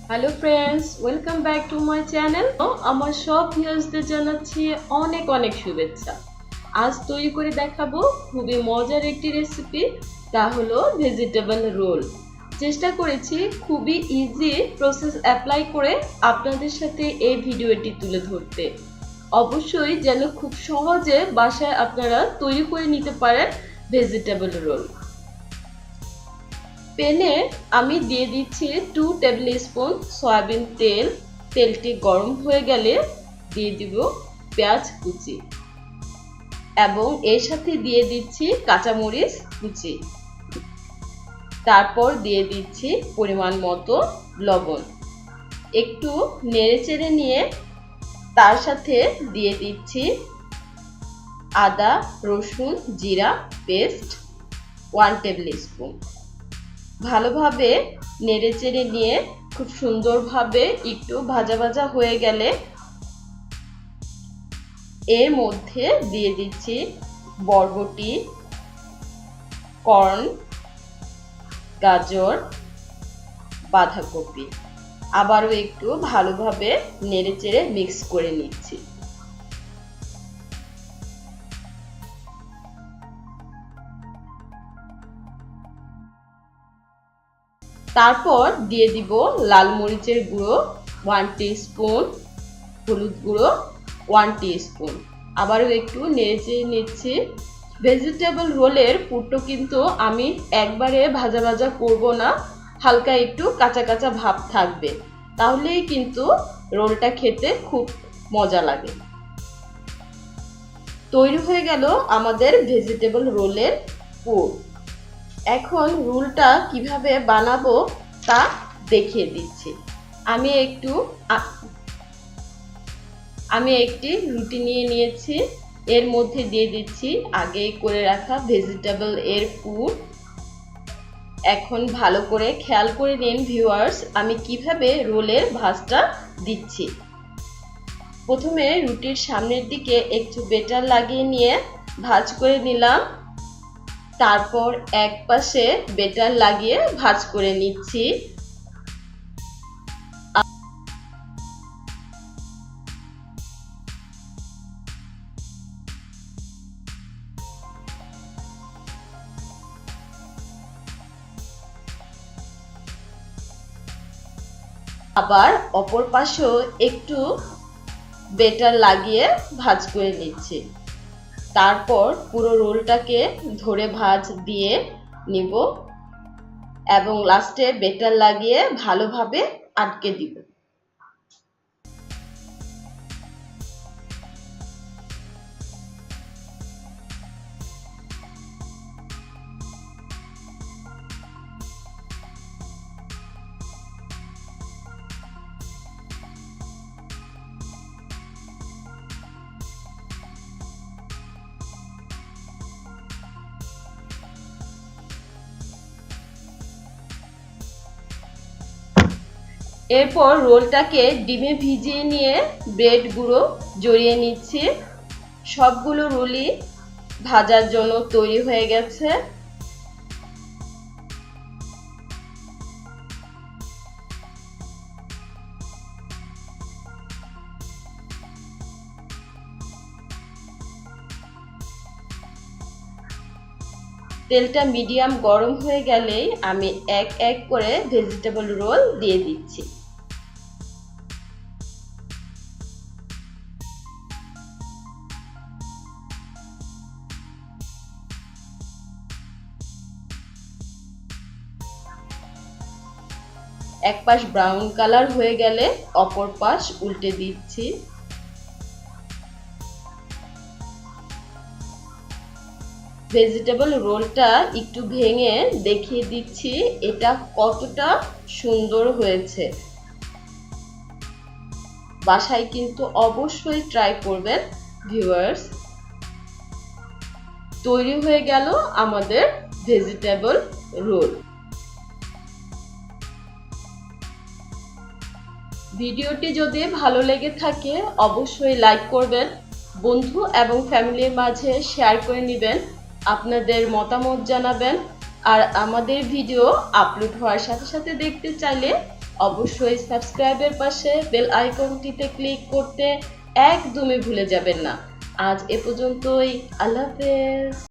Hello friends, welcome back to my channel. আমার সব ভিউয়ার্সদের জানাচ্ছি অনেক অনেক শুভেচ্ছা। আজ তৈরি করে দেখাবো খুবই মজার একটি রেসিপি, তা হলো ভেজিটেবল রোল। চেষ্টা করেছি খুবই ইজি প্রসেস অ্যাপ্লাই করে আপনাদের সাথে এই ভিডিওটি তুলে ধরতে। অবশ্যই যেন খুব সহজে বাসায় আপনারা তৈরি করে নিতে পারেন ভেজিটেবল রোল। প্যানে আমি দিয়ে দিচ্ছি 2 টেবিল স্পুন সয়াবিন তেল। তেলটি গরম হয়ে গেলে দিয়ে দিব পেঁয়াজ কুচি এবং এর সাথে দিয়ে দিচ্ছি কাঁচামরিচ কুচি। তারপর দিয়ে দিচ্ছি পরিমাণ মতো লবণ। একটু নেড়েচেড়ে নিয়ে তার সাথে দিয়ে দিচ্ছি আদা রসুন জিরা পেস্ট 1 টেবিল স্পুন। ভালোভাবে নেড়েচেড়ে নিয়ে খুব সুন্দরভাবে একটু ভাজা ভাজা হয়ে গেলে এর মধ্যে দিয়ে দিচ্ছি বরবটি, কর্ন, গাজর, বাঁধাকপি। আবারও একটু ভালোভাবে নেড়েচেড়ে মিক্স করে নিচ্ছি। তারপর দিয়ে দিব লাল মরিচের গুঁড়ো 1 টিস্পুন, হলুদ গুঁড়ো 1 টিস্পুন। আবারও একটু নেড়েচেড়ে নিচ্ছি। ভেজিটেবল রোলের পুরটা কিন্তু আমি একবারে ভাজা ভাজা করব না, হালকা একটু কাঁচা কাঁচা ভাব থাকবে, তাহলেই কিন্তু রোলটা খেতে খুব মজা লাগে। তৈরি হয়ে গেল আমাদের ভেজিটেবল রোলের পুর। এখন রোলটা কিভাবে বানাবো তা দেখিয়ে দিচ্ছি। আমি একটি রুটি নিয়ে নিয়েছি, এর মধ্যে দিয়ে দিচ্ছি আগে করে রাখা ভেজিটেবল এর পুর। এখন ভালো করে খেয়াল করে নিন ভিউয়ার্স, আমি কিভাবে রোলের ভাঁজটা দিচ্ছি। প্রথমে রুটির সামনের দিকে একটু বেটার লাগিয়ে নিয়ে ভাঁজ করে নিলাম। তারপর এক পাশে বেটার লাগিয়ে ভাঁজ করে নিচ্ছি। আবার অপর পাশেও একটু বেটার লাগিয়ে ভাঁজ করে নিচ্ছি। তারপর পুরো রোলটাকে ধরে ভাঁজ দিয়ে নিব এবং লাস্টে বেটার লাগিয়ে ভালোভাবে আটকে দিব। এরপর রোলটাকে ডিমে ভিজিয়ে নিয়ে ব্রেড গুঁড়ো জড়িয়ে নিচ্ছি। সবগুলো রোলই ভাজার জন্য তৈরি হয়ে গেছে। তেলটা মিডিয়াম গরম হয়ে গেলেই আমি এক এক করে ভেজিটেবল রোল দিয়ে দিচ্ছি। এক পাশ ব্রাউন কালার হয়ে গেলে অপর পাশ উল্টে দিচ্ছি। ভেজিটেবল রোলটা একটু ভেঙে দেখিয়ে দিচ্ছি এটা কতটা সুন্দর হয়েছে। বাসায় কিন্তু অবশ্যই ট্রাই করবেন ভিউয়ার্স। তৈরি হয়ে গেল আমাদের ভেজিটেবল রোল। ভিডিওটি যদি ভালো লেগে থাকে অবশ্যই লাইক করবেন, বন্ধু এবং ফ্যামিলির মাঝে শেয়ার করে নেবেন, আপনাদের মতামত জানাবেন। আর আমাদের ভিডিও আপলোড হওয়ার সাথে সাথে দেখতে চাইলে অবশ্যই সাবস্ক্রাইবের পাশে বেল আইকনটিতে ক্লিক করতে একদমই ভুলে যাবেন না। আজ এ পর্যন্তই। আল্লাহ হাফেজ।